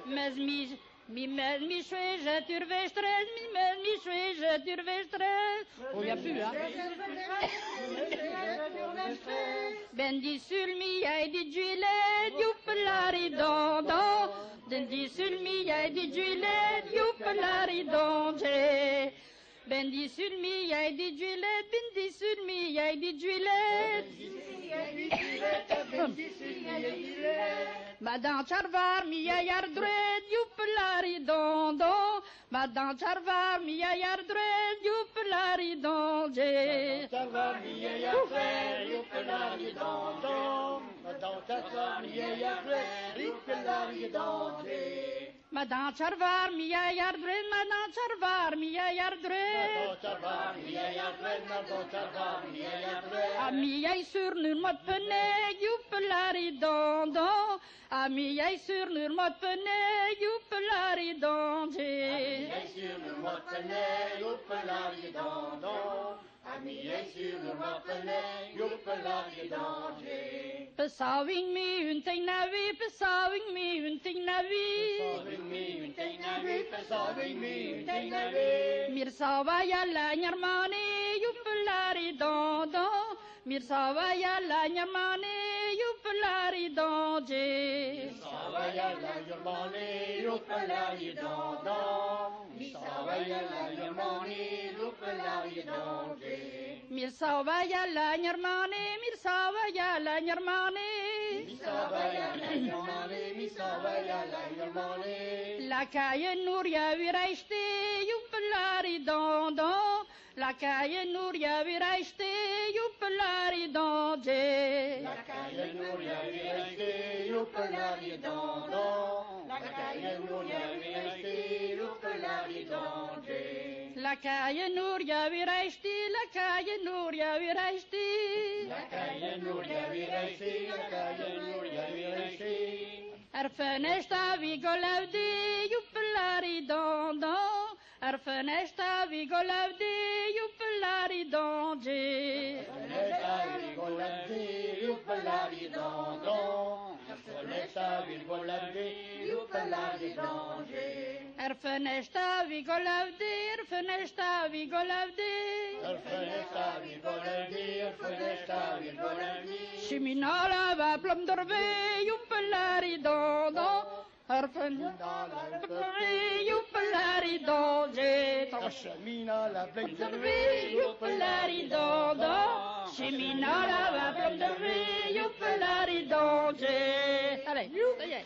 Mas mi je turvestres, mi je turvestres. Oh, y a plus, hein. Bendi sulmi ai di gilet, yuppelari don don. Bendi sulmi ai di gilet, yuppelari don je. Bendi sulmi ai di gilet, bendi sulmi ai di gilet. Madame Charvar mi yardred, yuppelari don don. Madame Charvar mi yardred, yuppelari don je. Charvar mi yardred, yuppelari don don. Madame Charvar mi yardred, yuppelari don je. Madame Charvar mi yardred, Madame Charvar mi yardred. Charvar mi yardred, Madame Charvar mi yardred. Ami jij sur nur mot pene, yuppelari don don. Ami jij sur nur mot pene, yuppelari don je. Ami jij sur nur mot pene, yuppelari don don. Ami jij sur nur mot pene, yuppelari don je. Besawing mi un ting navi, besawing mi un ting navi. Besawing mi un ting navi, besawing mi un ting navi. Mir sawa yalla nyarmani, yuppelari don don. Mir sawa yalla nyarmani, yuppelari don je. Sawa yalla nyarmani, yuppelari don don. Sawa yalla nyarmani, yuppelari don je. Mir sawa yalla nyarmani, mir sawa yalla nyarmani. Sawa yalla nyarmani, sawa yalla nyarmani. La caille Nouria viraiste, yuppelari don don. La caille Nouria viraiste, yuppelari don je. La caille Nouria viraiste, yuppelari don don. La caille Nouria viraiste, yuppelari don je. La caille Nouria viraiste, la caille Nouria viraiste. La caille Nouria viraiste, la caille Nouria viraiste. Erfenesta vigolavdi, yuppelari don don. Erfenesta vigolavdi, yuppelari don je. Erfenesta vigolavdi, yuppelari don don. Erfenesta vigolavdi, yuppelari don je. Erfenesta vigolavdi, erfenesta vigolavdi. Erfenesta vigolavdi, erfenesta vigolavdi. Chiminala va plom dorve, yuppelari don don. Erfenesta yuppelari don je. Chemina la plom Dorve, yuppelari don don. Chiminala va plom dorve, yuppelari don je. Allez, ça y est.